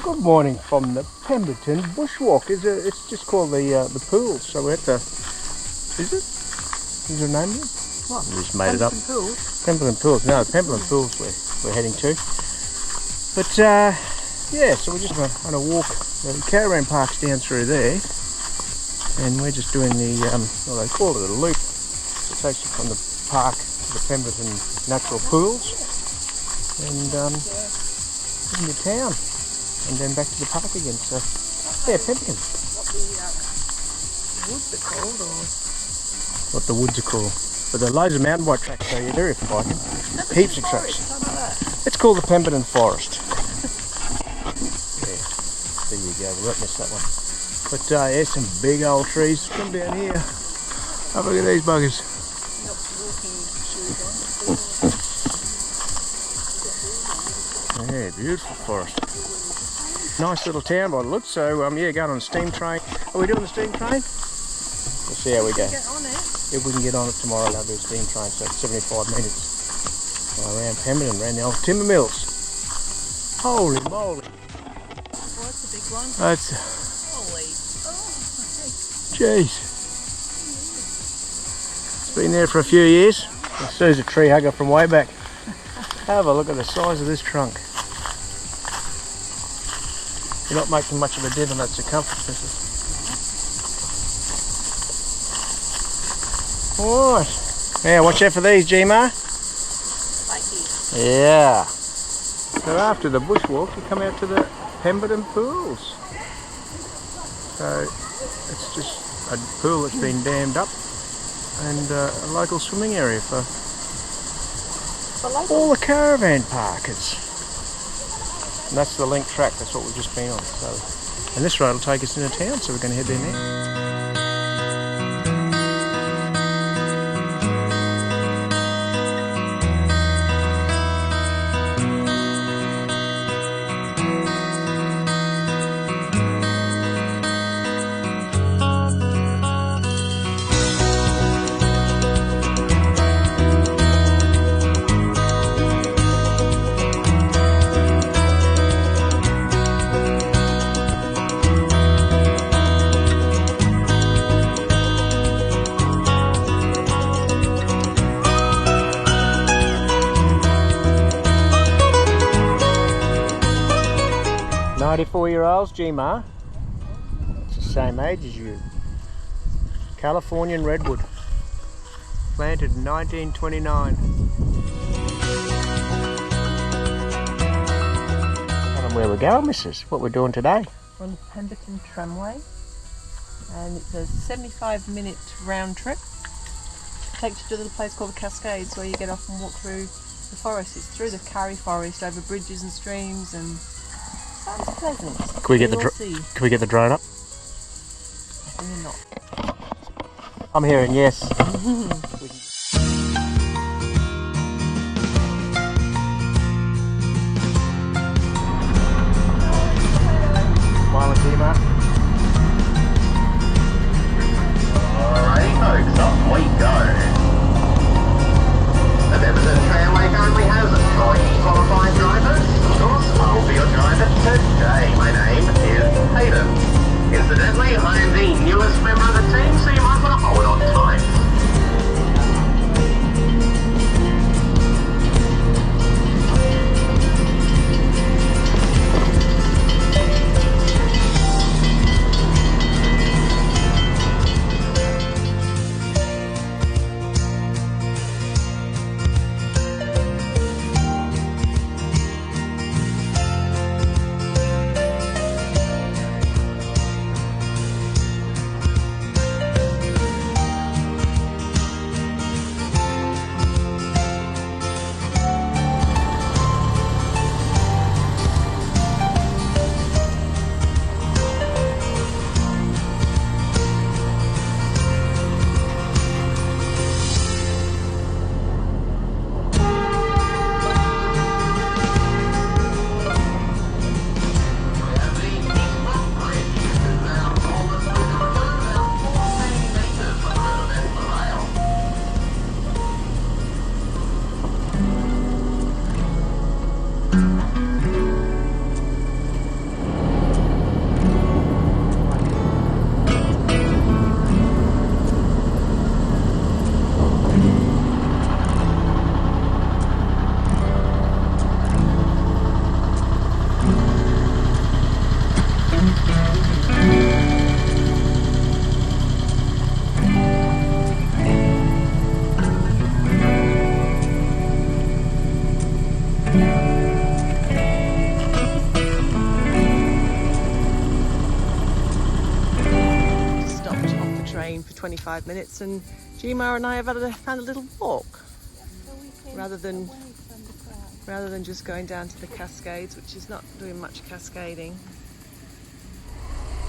Good morning from the Pemberton bushwalk. It's just called the pools. So we're at the... Is it? Is there a name yet? What? We just made it up. Pools? Pemberton Pools. No, the Pemberton Pools we're heading to. But yeah, so we're just on a walk. The caravan park's down through there, and we're just doing the well, they call it a loop. It takes you from the park to the Pemberton Natural Pools, and into town, and then back to the park again. So yeah, Pemberton. What the woods are called, or What the woods are called. But there are loads of mountain bike tracks so you do if you're biking. Heaps of tracks. It's called the Pemberton Forest. Yeah, there you go, we won't miss that one. But yeah, some big old trees. Come down here. Have a look at these buggers. Yeah, beautiful forest. Nice little town by the looks. So yeah, going on a steam train. Are we doing the steam train? We'll see how we go. get on it. If we can get on it tomorrow, they'll do a steam train, so it's 75 minutes. Around Pemberton, around the old timber mills. Holy moly. Oh, that's a big one. That's... Holy. Oh, Jeez. It's been there for a few years. Sue's a tree hugger from way back. Have a look at the size of this trunk. You're not making much of a dent on that circumference, missus. Alright. Yeah, watch out for these, G-Ma. Yeah. So after the bushwalk, you come out to the Pemberton Pools. So it's just a pool that's been dammed up, and a local swimming area for all the caravan parkers. And that's the link track, that's what we've just been on. So, and this road will take us into town, so we're going to head down there. $94-year-olds, G-Ma. It's the same age as you. Californian redwood. Planted in 1929. And where we're going, missus? What we're doing today? We're on the Pemberton tramway, and it's a 75-minute round trip. It takes you to a little place called the Cascades, where you get off and walk through the forest. It's through the Karri forest, over bridges and streams, and sounds pleasant. Can we get the drone up? Definitely not. I'm hearing yes. Smile at G-Ma. Alrighty folks, off we go. The Pemberton Tramway currently has 3 qualified drivers. Of course, I'll be your driver today. My name is Hayden. Incidentally, I'm the newest member of the team, so you might want to hold on tight. 25 minutes, and Gma and I have found a little walk rather than just going down to the Cascades, which is not doing much cascading.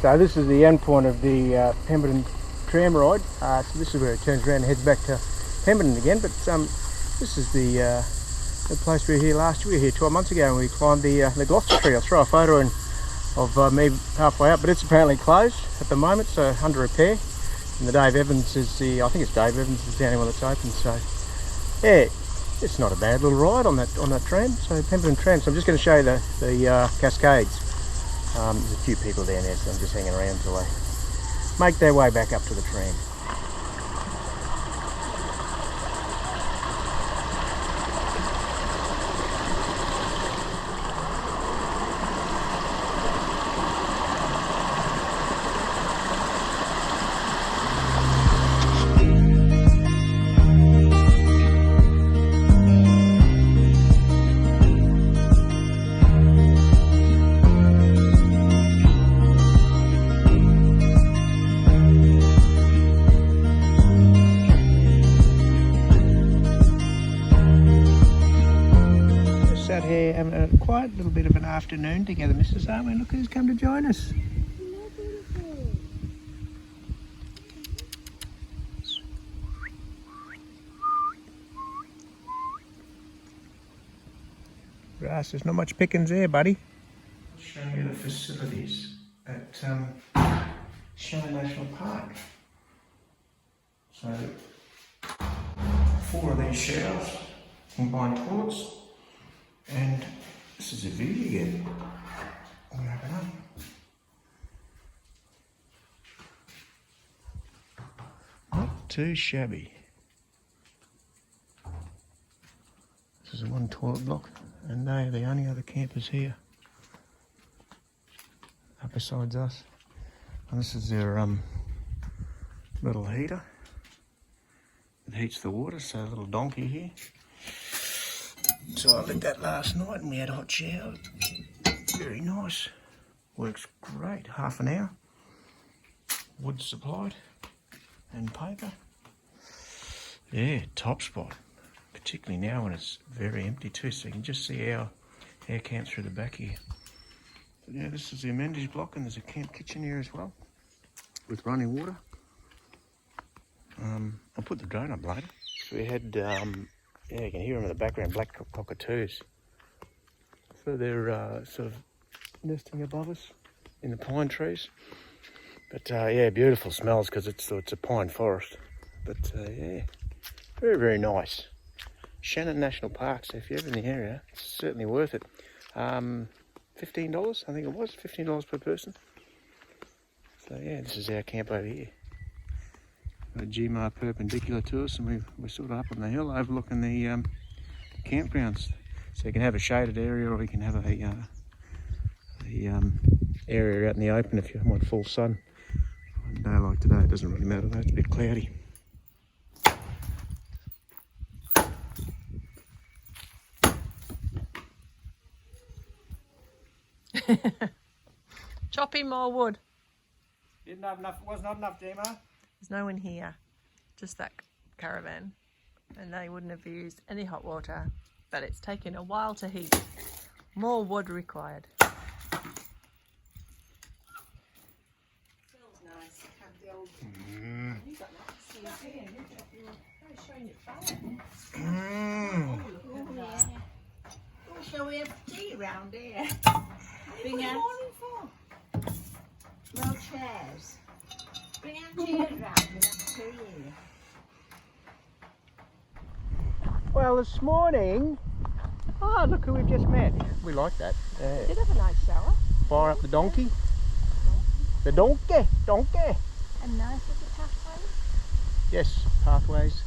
So this is the end point of the Pemberton tram ride. So this is where it turns around and heads back to Pemberton again. But this is the place we were here last year. We were here 12 months ago and we climbed the Gloucester tree. I'll throw a photo in of me halfway up, but it's apparently closed at the moment, so under repair. And the Dave Evans is I think it's Dave Evans is the only one that's open. So yeah, it's not a bad little ride on that tram. So Pemberton tram. So I'm just going to show you the Cascades. There's a few people down there, so I'm just hanging around till they make their way back up to the tram. Out here having a quiet little bit of an afternoon together, Mrs. Armin. Look who's come to join us. Grass, there's not much pickings there, buddy. Showing you the facilities at Shannon National Park. So 4 of these showers, combined toilets. And this is a view you get. I'll wrap it up. Not too shabby. This is a 1 toilet block, and they are the only other campers here. Besides us. And this is their little heater. It heats the water, so a little donkey here. So I lit that last night and we had a hot shower. Very nice. Works great. Half an hour. Wood supplied. And paper. Yeah, top spot. Particularly now when it's very empty too, so you can just see our camp through the back here. But yeah, this is the amenities block, and there's a camp kitchen here as well. With running water. I'll put the drone up later. So we had yeah, you can hear them in the background, black cockatoos. So they're sort of nesting above us in the pine trees. But yeah, beautiful smells because it's a pine forest. But yeah, very, very nice. Shannon National Park, so if you're ever in the area, it's certainly worth it. $15, I think it was, $15 per person. So yeah, this is our camp over here. A Gma perpendicular to us, and we're sort of up on the hill overlooking the campgrounds. So you can have a shaded area, or you can have a area out in the open if you want full sun. On a day like today, it doesn't really matter though, it's a bit cloudy. Chopping more wood. Didn't have enough, was not enough, Gma. There's no one here, just that caravan, and they wouldn't have used any hot water, but it's taken a while to heat. More wood required. Smells nice. Have the old. You got that. You're showing your face. Oh, yeah. Oh, shall we have tea round here? Bring out no chairs. Bring our chairs round and have tea here. Well, this morning, oh look who we've just met. We like that. Did have a nice shower. Fire up the donkey. The donkey. And nice little pathways. Yes, pathways.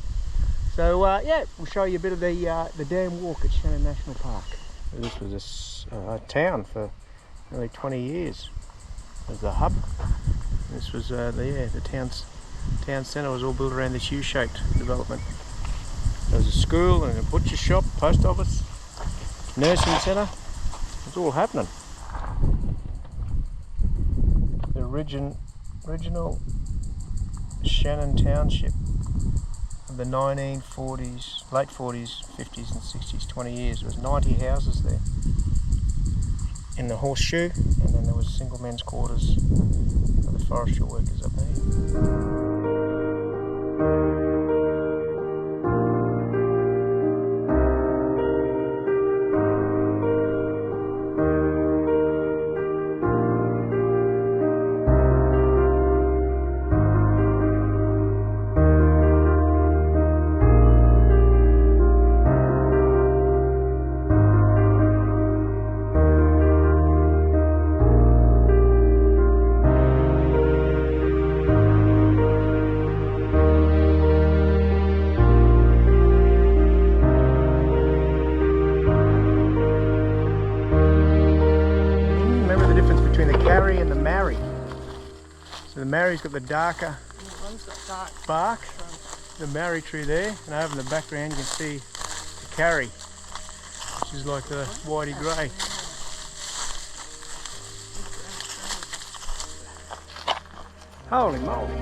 So yeah, we'll show you a bit of the dam walk at Shannon National Park. This was a town for nearly 20 years. It was the hub. This was the town centre was all built around this U-shaped development. There was a school and a butcher shop, post office, nursing centre. It was all happening. The original Shannon Township of the 1940s, late 40s, 50s and 60s, 20 years. There was 90 houses there in the horseshoe, and then there was single men's quarters for the forestry workers up there. So the Mary's got the darker bark, the Mary tree there, and over in the background you can see the carry, which is like the whitey grey. Holy moly!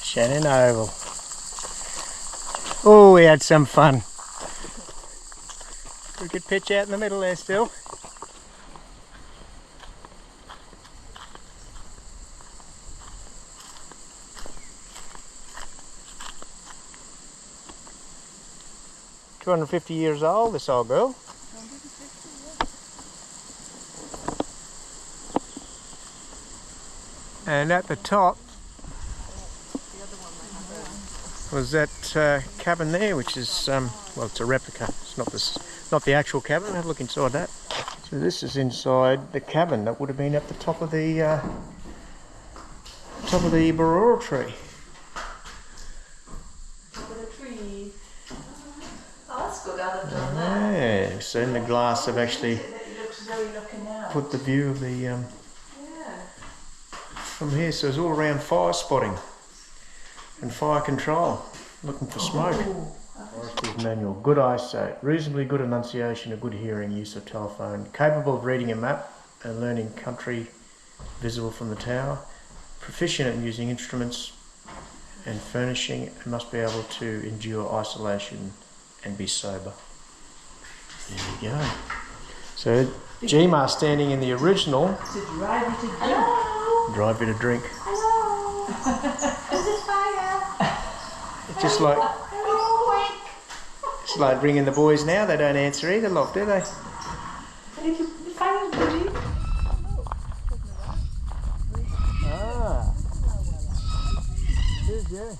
Shannon Oval. Oh, we had some fun. We could pitch out in the middle there still. "250 years old, this old girl." And at the top was that cabin there, which is well, it's a replica. It's not the actual cabin. Have a look inside that. So this is inside the cabin that would have been at the top of the barora tree. Yeah, so in the glass they've actually put the view of the from here, so it's all around fire spotting and fire control, looking for smoke. Forester's manual: good eyesight, reasonably good enunciation, a good hearing, use of telephone, capable of reading a map and learning country visible from the tower, proficient at using instruments and furnishing, and must be able to endure isolation and be sober. There we go. So G-Ma standing in the original. To drive you to drink. Hello. Drive you to drink. Hello. Is it fire? It's just like, hello, quick. It's like ringing the boys now. They don't answer either lot, do they? Ah. It is, yeah.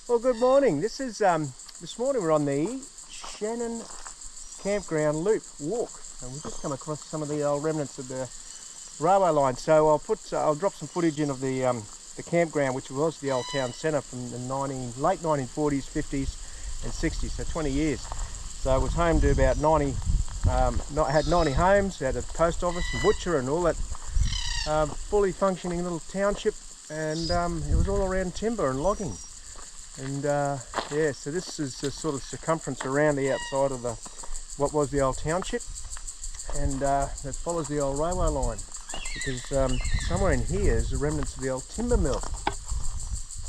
Well, good morning. This morning we're on the Shannon Campground Loop walk, and we've just come across some of the old remnants of the railway line. So I'll drop some footage in of the campground, which was the old town centre from the late 1940s, 50s and 60s, so 20 years. So it was home to about 90, had 90 homes, had a post office and butcher and all that, fully functioning little township, and it was all around timber and logging. And yeah, so this is the sort of circumference around the outside of what was the old township, and it follows the old railway line, because somewhere in here is the remnants of the old timber mill.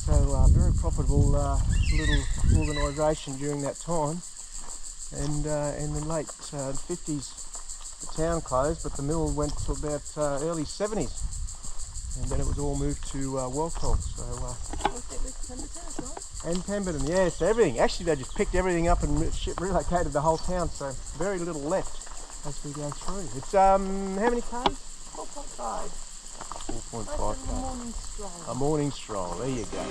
So very profitable little organisation during that time, and in the late 50s the town closed, but the mill went to about early 70s, and then it was all moved to Walpole. So and Pemberton, yeah, so everything. Actually, they just picked everything up and relocated the whole town, so very little left as we go through. It's how many k's? 4.5. 4.5 k's. A morning stroll. There you go.